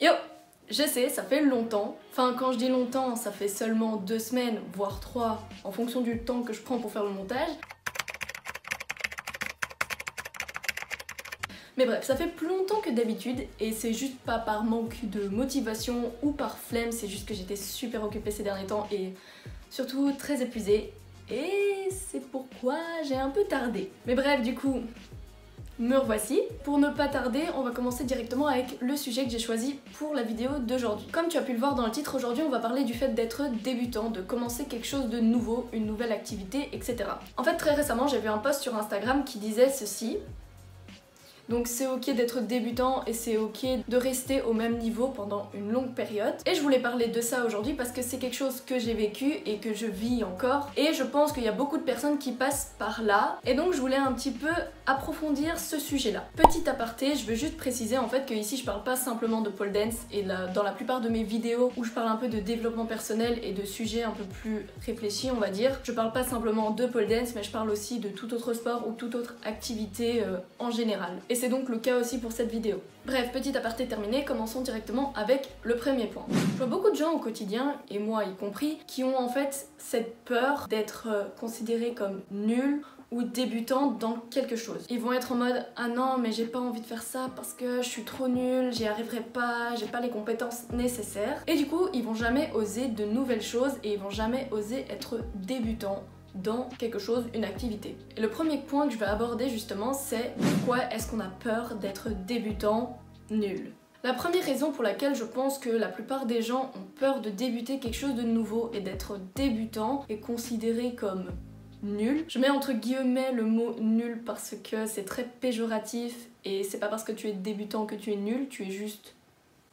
Yo! Je sais, ça fait longtemps. Enfin, quand je dis longtemps, ça fait seulement 2 semaines, voire 3, en fonction du temps que je prends pour faire le montage. Mais bref, ça fait plus longtemps que d'habitude et c'est juste pas par manque de motivation ou par flemme, c'est juste que j'étais super occupée ces derniers temps et surtout très épuisée. Et c'est pourquoi j'ai un peu tardé. Mais bref, du coup, me revoici. Pour ne pas tarder, on va commencer directement avec le sujet que j'ai choisi pour la vidéo d'aujourd'hui. Comme tu as pu le voir dans le titre, aujourd'hui on va parler du fait d'être débutant, de commencer quelque chose de nouveau, une nouvelle activité, etc. En fait, très récemment, j'ai vu un post sur Instagram qui disait ceci. Donc c'est ok d'être débutant et c'est ok de rester au même niveau pendant une longue période. Et je voulais parler de ça aujourd'hui parce que c'est quelque chose que j'ai vécu et que je vis encore. Et je pense qu'il y a beaucoup de personnes qui passent par là. Et donc je voulais un petit peu approfondir ce sujet-là. Petit aparté, je veux juste préciser en fait que ici je parle pas simplement de pole dance et dans la plupart de mes vidéos où je parle un peu de développement personnel et de sujets un peu plus réfléchis on va dire, je parle pas simplement de pole dance mais je parle aussi de tout autre sport ou toute autre activité en général. Et c'est donc le cas aussi pour cette vidéo. Bref, petit aparté terminé, commençons directement avec le premier point. Je vois beaucoup de gens au quotidien, et moi y compris, qui ont en fait cette peur d'être considérés comme nuls ou débutants dans quelque chose. Ils vont être en mode « Ah non, mais j'ai pas envie de faire ça parce que je suis trop nulle, j'y arriverai pas, j'ai pas les compétences nécessaires. » Et du coup, ils vont jamais oser de nouvelles choses et ils vont jamais oser être débutants dans quelque chose, une activité. Et le premier point que je vais aborder justement, c'est pourquoi est-ce qu'on a peur d'être débutant nul. La première raison pour laquelle je pense que la plupart des gens ont peur de débuter quelque chose de nouveau et d'être débutant et considéré comme nul. Je mets entre guillemets le mot nul parce que c'est très péjoratif et c'est pas parce que tu es débutant que tu es nul, tu es juste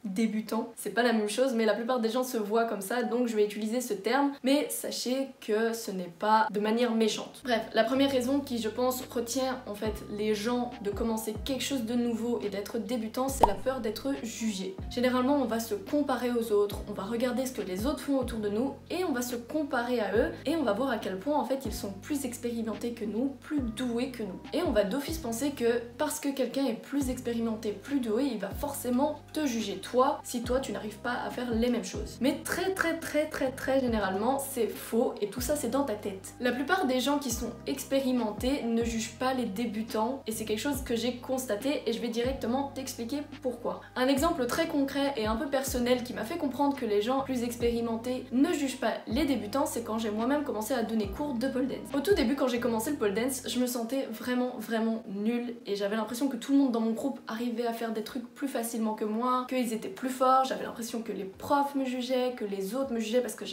débutant. C'est pas la même chose, mais la plupart des gens se voient comme ça, donc je vais utiliser ce terme, mais sachez que ce n'est pas de manière méchante. Bref, la première raison qui, je pense, retient en fait les gens de commencer quelque chose de nouveau et d'être débutant, c'est la peur d'être jugé. Généralement, on va se comparer aux autres, on va regarder ce que les autres font autour de nous, et on va se comparer à eux, et on va voir à quel point en fait ils sont plus expérimentés que nous, plus doués que nous. Et on va d'office penser que parce que quelqu'un est plus expérimenté, plus doué, il va forcément te juger. Si toi tu n'arrives pas à faire les mêmes choses. Mais très généralement c'est faux et tout ça c'est dans ta tête. La plupart des gens qui sont expérimentés ne jugent pas les débutants et c'est quelque chose que j'ai constaté et je vais directement t'expliquer pourquoi. Un exemple très concret et un peu personnel qui m'a fait comprendre que les gens plus expérimentés ne jugent pas les débutants, c'est quand j'ai moi-même commencé à donner cours de pole dance. Au tout début quand j'ai commencé le pole dance, je me sentais vraiment nulle et j'avais l'impression que tout le monde dans mon groupe arrivait à faire des trucs plus facilement que moi, qu'ils étaient plus fort, j'avais l'impression que les profs me jugeaient, que les autres me jugeaient parce que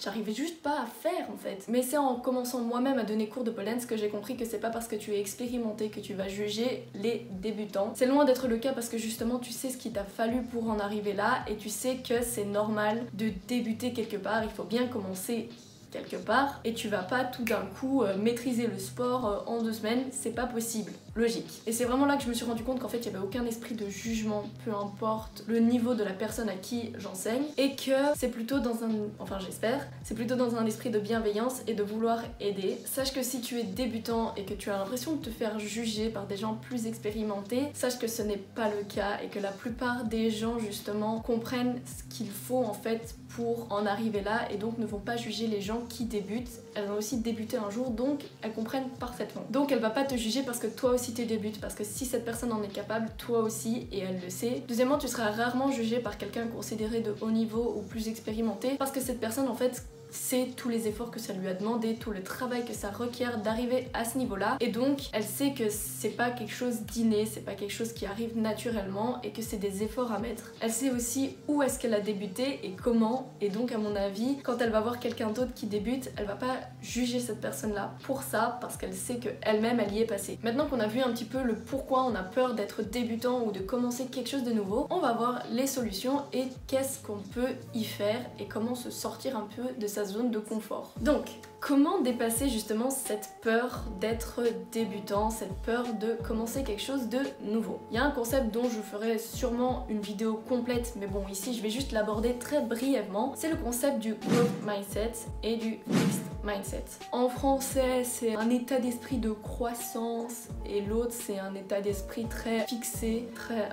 j'arrivais juste pas à faire en fait. Mais c'est en commençant moi-même à donner cours de pole dance que j'ai compris que c'est pas parce que tu es expérimenté que tu vas juger les débutants. C'est loin d'être le cas parce que justement tu sais ce qu'il t'a fallu pour en arriver là et tu sais que c'est normal de débuter quelque part, il faut bien commencer quelque part et tu vas pas tout d'un coup maîtriser le sport en 2 semaines, c'est pas possible. Logique. Et c'est vraiment là que je me suis rendu compte qu'en fait il n'y avait aucun esprit de jugement, peu importe le niveau de la personne à qui j'enseigne, et que c'est plutôt dans un, enfin j'espère, c'est plutôt dans un esprit de bienveillance et de vouloir aider. Sache que si tu es débutant et que tu as l'impression de te faire juger par des gens plus expérimentés, sache que ce n'est pas le cas et que la plupart des gens justement comprennent ce qu'il faut en fait pour en arriver là et donc ne vont pas juger les gens qui débutent. Elles ont aussi débuté un jour donc elles comprennent parfaitement. Donc elle va pas te juger parce que toi aussi tu débutes, parce que si cette personne en est capable, toi aussi, et elle le sait. Deuxièmement, tu seras rarement jugé par quelqu'un considéré de haut niveau ou plus expérimenté parce que cette personne en fait sait tous les efforts que ça lui a demandé, tout le travail que ça requiert d'arriver à ce niveau-là, et donc elle sait que c'est pas quelque chose d'inné, c'est pas quelque chose qui arrive naturellement et que c'est des efforts à mettre. Elle sait aussi où est-ce qu'elle a débuté et comment, et donc à mon avis, quand elle va voir quelqu'un d'autre qui débute, elle va pas juger cette personne-là pour ça parce qu'elle sait qu'elle-même elle y est passée. Maintenant qu'on a vu un petit peu le pourquoi on a peur d'être débutant ou de commencer quelque chose de nouveau, on va voir les solutions et qu'est-ce qu'on peut y faire et comment se sortir un peu de sa zone de confort. Donc, comment dépasser justement cette peur d'être débutant, cette peur de commencer quelque chose de nouveau? Il y a un concept dont je ferai sûrement une vidéo complète, mais bon, ici je vais juste l'aborder très brièvement. C'est le concept du growth mindset et du fixed mindset. En français, c'est un état d'esprit de croissance et l'autre, c'est un état d'esprit très fixé, très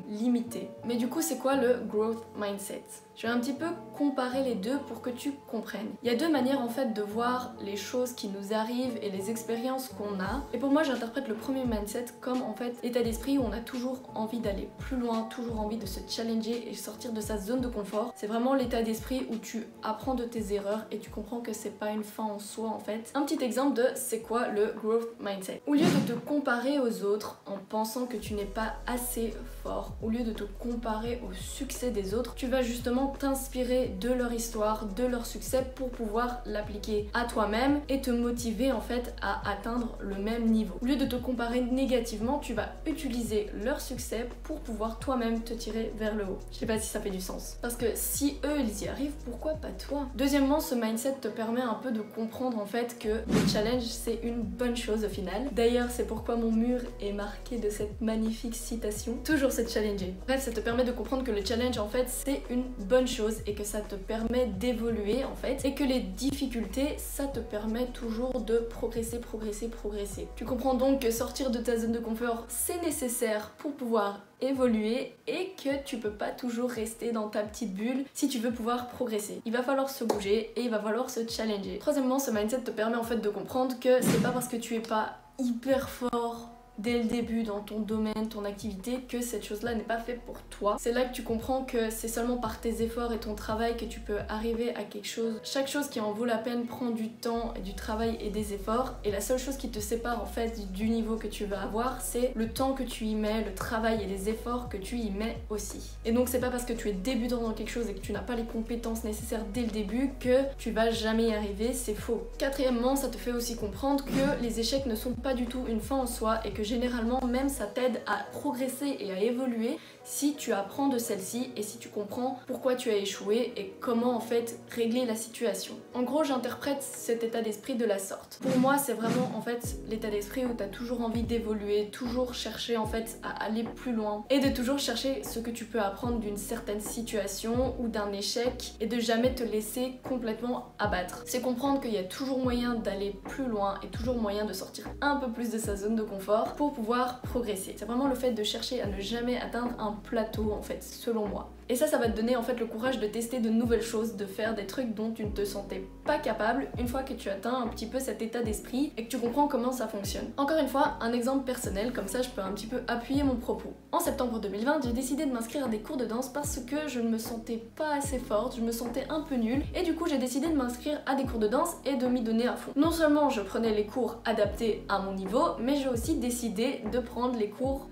limité. Mais du coup, c'est quoi le growth mindset? Je vais un petit peu comparer les deux pour que tu comprennes. Il y a deux manières en fait de voir les choses qui nous arrivent et les expériences qu'on a. Et pour moi, j'interprète le premier mindset comme en fait l'état d'esprit où on a toujours envie d'aller plus loin, toujours envie de se challenger et sortir de sa zone de confort. C'est vraiment l'état d'esprit où tu apprends de tes erreurs et tu comprends que c'est pas une fin en soi en fait. Un petit exemple de c'est quoi le growth mindset. Au lieu de te comparer aux autres en pensant que tu n'es pas assez fort, au lieu de te comparer au succès des autres, tu vas justement t'inspirer de leur histoire, de leur succès pour pouvoir l'appliquer à toi-même et te motiver en fait à atteindre le même niveau. Au lieu de te comparer négativement, tu vas utiliser leur succès pour pouvoir toi-même te tirer vers le haut. Je sais pas si ça fait du sens. Parce que si eux ils y arrivent, pourquoi pas toi? Deuxièmement, ce mindset te permet un peu de comprendre en fait que le challenge c'est une bonne chose au final. D'ailleurs, c'est pourquoi mon mur est marqué de cette magnifique citation. Toujours se challenger. Bref, ça te permet de comprendre que le challenge en fait c'est une bonne chose et que ça te permet d'évoluer en fait et que les difficultés ça te permet toujours de progresser. Tu comprends donc que sortir de ta zone de confort c'est nécessaire pour pouvoir évoluer et que tu peux pas toujours rester dans ta petite bulle si tu veux pouvoir progresser. Il va falloir se bouger et il va falloir se challenger. Troisièmement, ce mindset te permet en fait de comprendre que c'est pas parce que tu es pas hyper fort dès le début dans ton domaine, ton activité, que cette chose-là n'est pas faite pour toi. C'est là que tu comprends que c'est seulement par tes efforts et ton travail que tu peux arriver à quelque chose. Chaque chose qui en vaut la peine prend du temps, et du travail et des efforts. Et la seule chose qui te sépare en fait du niveau que tu vas avoir, c'est le temps que tu y mets, le travail et les efforts que tu y mets aussi. Et donc c'est pas parce que tu es débutant dans quelque chose et que tu n'as pas les compétences nécessaires dès le début que tu vas jamais y arriver, c'est faux. Quatrièmement, ça te fait aussi comprendre que les échecs ne sont pas du tout une fin en soi et que généralement même ça t'aide à progresser et à évoluer si tu apprends de celle-ci et si tu comprends pourquoi tu as échoué et comment en fait régler la situation. En gros, j'interprète cet état d'esprit de la sorte. Pour moi, c'est vraiment en fait l'état d'esprit où tu as toujours envie d'évoluer, toujours chercher en fait à aller plus loin et de toujours chercher ce que tu peux apprendre d'une certaine situation ou d'un échec et de jamais te laisser complètement abattre. C'est comprendre qu'il y a toujours moyen d'aller plus loin et toujours moyen de sortir un peu plus de sa zone de confort pour pouvoir progresser. C'est vraiment le fait de chercher à ne jamais atteindre un plateau en fait, selon moi. Et ça va te donner en fait le courage de tester de nouvelles choses, de faire des trucs dont tu ne te sentais pas capable une fois que tu atteins un petit peu cet état d'esprit et que tu comprends comment ça fonctionne. Encore une fois, un exemple personnel, comme ça je peux un petit peu appuyer mon propos. En septembre 2020, j'ai décidé de m'inscrire à des cours de danse parce que je ne me sentais pas assez forte, je me sentais un peu nulle et du coup j'ai décidé de m'inscrire à des cours de danse et de m'y donner à fond. Non seulement je prenais les cours adaptés à mon niveau, mais j'ai aussi décidé de prendre les cours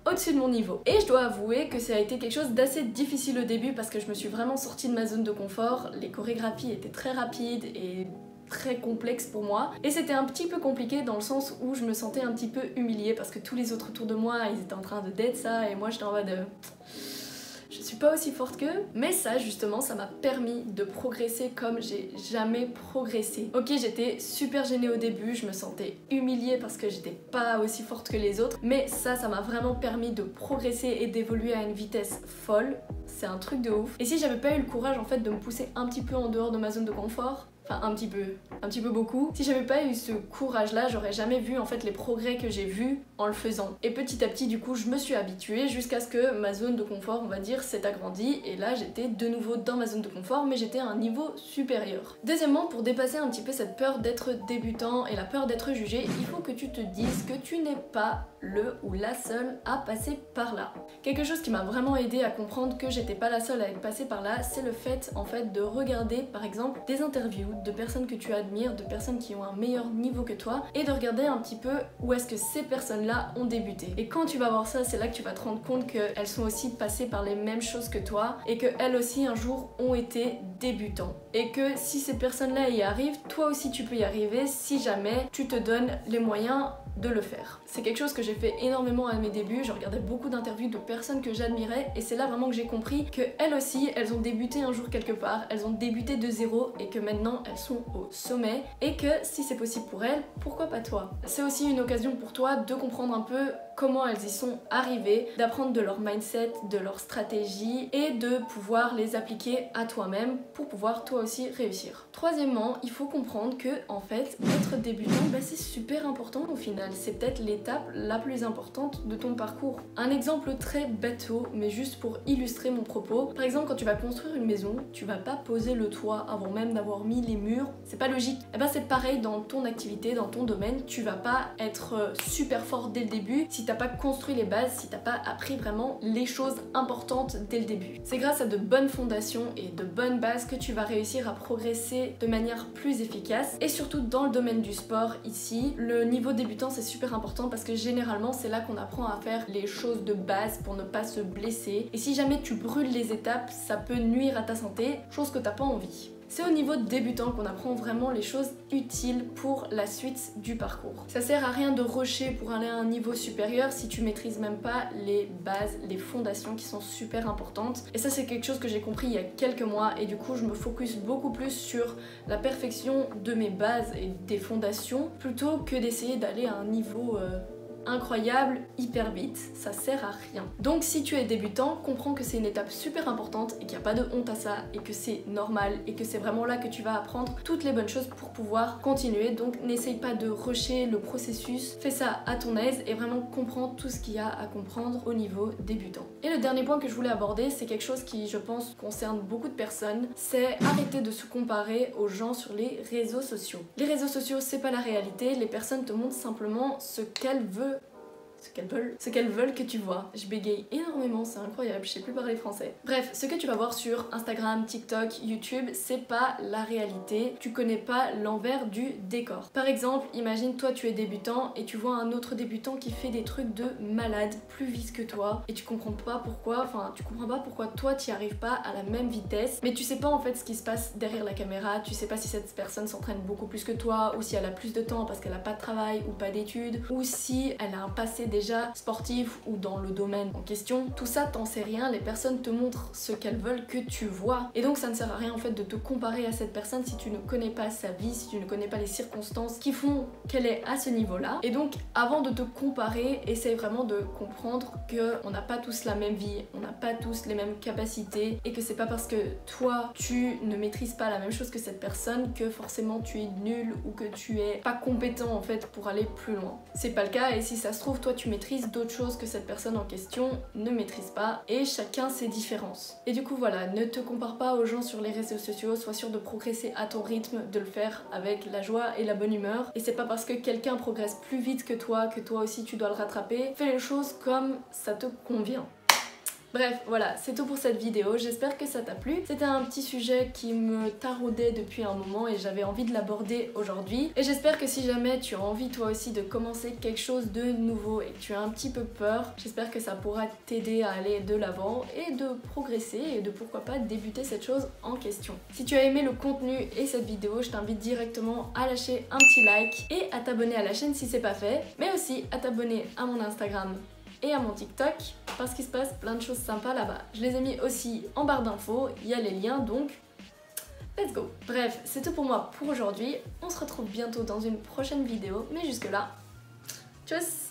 au-dessus de mon niveau. Et je dois avouer que ça a été quelque chose d'assez difficile au début parce que je me suis vraiment sortie de ma zone de confort. Les chorégraphies étaient très rapides et très complexes pour moi. Et c'était un petit peu compliqué dans le sens où je me sentais un petit peu humiliée parce que tous les autres autour de moi, ils étaient en train de dead ça et moi j'étais en mode je suis pas aussi forte qu'eux, mais ça justement ça m'a permis de progresser comme j'ai jamais progressé. Ok, j'étais super gênée au début, je me sentais humiliée parce que j'étais pas aussi forte que les autres, mais ça m'a vraiment permis de progresser et d'évoluer à une vitesse folle. C'est un truc de ouf. Et si j'avais pas eu le courage en fait de me pousser un petit peu en dehors de ma zone de confort, enfin un petit peu beaucoup. Si j'avais pas eu ce courage là, j'aurais jamais vu en fait les progrès que j'ai vus en le faisant. Et petit à petit du coup je me suis habituée jusqu'à ce que ma zone de confort on va dire s'est agrandie et là j'étais de nouveau dans ma zone de confort mais j'étais à un niveau supérieur. Deuxièmement, pour dépasser un petit peu cette peur d'être débutant et la peur d'être jugé, il faut que tu te dises que tu n'es pas le ou la seule à passer par là. Quelque chose qui m'a vraiment aidé à comprendre que j'étais pas la seule à être passée par là, c'est le fait en fait de regarder par exemple des interviews de personnes que tu admires, de personnes qui ont un meilleur niveau que toi et de regarder un petit peu où est-ce que ces personnes-là ont débuté. Et quand tu vas voir ça, c'est là que tu vas te rendre compte qu'elles sont aussi passées par les mêmes choses que toi et qu'elles aussi un jour ont été débutants. Et que si ces personnes-là y arrivent, toi aussi tu peux y arriver si jamais tu te donnes les moyens de le faire. C'est quelque chose que j'ai fait énormément à mes débuts, je regardais beaucoup d'interviews de personnes que j'admirais et c'est là vraiment que j'ai compris que elles aussi, elles ont débuté un jour quelque part, elles ont débuté de zéro et que maintenant elles sont au sommet et que si c'est possible pour elles, pourquoi pas toi? C'est aussi une occasion pour toi de comprendre un peu comment elles y sont arrivées, d'apprendre de leur mindset, de leur stratégie et de pouvoir les appliquer à toi-même pour pouvoir toi aussi réussir. Troisièmement, il faut comprendre que en fait, être débutant, c'est super important au final. C'est peut-être l'étape la plus importante de ton parcours. Un exemple très bateau, mais juste pour illustrer mon propos. Par exemple, quand tu vas construire une maison, tu vas pas poser le toit avant même d'avoir mis les murs. C'est pas logique. Et ben c'est pareil dans ton activité, dans ton domaine. Tu vas pas être super fort dès le début si t'as pas construit les bases, si t'as pas appris vraiment les choses importantes dès le début. C'est grâce à de bonnes fondations et de bonnes bases que tu vas réussir à progresser de manière plus efficace. Et surtout dans le domaine du sport, ici, le niveau débutant c'est super important parce que généralement c'est là qu'on apprend à faire les choses de base pour ne pas se blesser. Et si jamais tu brûles les étapes, ça peut nuire à ta santé, chose que t'as pas envie. C'est au niveau débutant qu'on apprend vraiment les choses utiles pour la suite du parcours. Ça sert à rien de rusher pour aller à un niveau supérieur si tu maîtrises même pas les bases, les fondations qui sont super importantes. Et ça c'est quelque chose que j'ai compris il y a quelques mois et du coup je me focus beaucoup plus sur la perfection de mes bases et des fondations plutôt que d'essayer d'aller à un niveau incroyable hyper vite, ça sert à rien. Donc si tu es débutant, comprends que c'est une étape super importante et qu'il n'y a pas de honte à ça et que c'est normal et que c'est vraiment là que tu vas apprendre toutes les bonnes choses pour pouvoir continuer. Donc n'essaye pas de rusher le processus, fais ça à ton aise et vraiment comprends tout ce qu'il y a à comprendre au niveau débutant. Et le dernier point que je voulais aborder, c'est quelque chose qui je pense concerne beaucoup de personnes, c'est arrêter de se comparer aux gens sur les réseaux sociaux. Les réseaux sociaux c'est pas la réalité, les personnes te montrent simplement ce qu'elles veulent que tu vois. Je bégaye énormément, c'est incroyable, je sais plus parler français. Bref, ce que tu vas voir sur Instagram, TikTok, YouTube, c'est pas la réalité. Tu connais pas l'envers du décor. Par exemple, imagine toi tu es débutant et tu vois un autre débutant qui fait des trucs de malade, plus vite que toi, et tu comprends pas pourquoi toi t'y arrives pas à la même vitesse, mais tu sais pas en fait ce qui se passe derrière la caméra, tu sais pas si cette personne s'entraîne beaucoup plus que toi, ou si elle a plus de temps parce qu'elle a pas de travail ou pas d'études, ou si elle a un passé déjà sportif ou dans le domaine en question. Tout ça t'en sais rien, les personnes te montrent ce qu'elles veulent que tu vois et donc ça ne sert à rien en fait de te comparer à cette personne si tu ne connais pas sa vie, si tu ne connais pas les circonstances qui font qu'elle est à ce niveau là. Et donc avant de te comparer, essaye vraiment de comprendre que on n'a pas tous la même vie, on n'a pas tous les mêmes capacités et que c'est pas parce que toi tu ne maîtrises pas la même chose que cette personne que forcément tu es nul ou que tu es pas compétent en fait pour aller plus loin. C'est pas le cas et si ça se trouve toi tu maîtrises d'autres choses que cette personne en question ne maîtrise pas et chacun ses différences. Et du coup voilà, ne te compare pas aux gens sur les réseaux sociaux, sois sûr de progresser à ton rythme, de le faire avec la joie et la bonne humeur. Et c'est pas parce que quelqu'un progresse plus vite que toi aussi tu dois le rattraper. Fais les choses comme ça te convient. Bref, voilà, c'est tout pour cette vidéo, j'espère que ça t'a plu. C'était un petit sujet qui me taraudait depuis un moment et j'avais envie de l'aborder aujourd'hui. Et j'espère que si jamais tu as envie toi aussi de commencer quelque chose de nouveau et que tu as un petit peu peur, j'espère que ça pourra t'aider à aller de l'avant et de progresser et de pourquoi pas débuter cette chose en question. Si tu as aimé le contenu et cette vidéo, je t'invite directement à lâcher un petit like et à t'abonner à la chaîne si c'est pas fait, mais aussi à t'abonner à mon Instagram et à mon TikTok parce qu'il se passe plein de choses sympas là-bas. Je les ai mis aussi en barre d'infos, il y a les liens donc let's go. Bref, c'est tout pour moi pour aujourd'hui. On se retrouve bientôt dans une prochaine vidéo, mais jusque là, tchuss.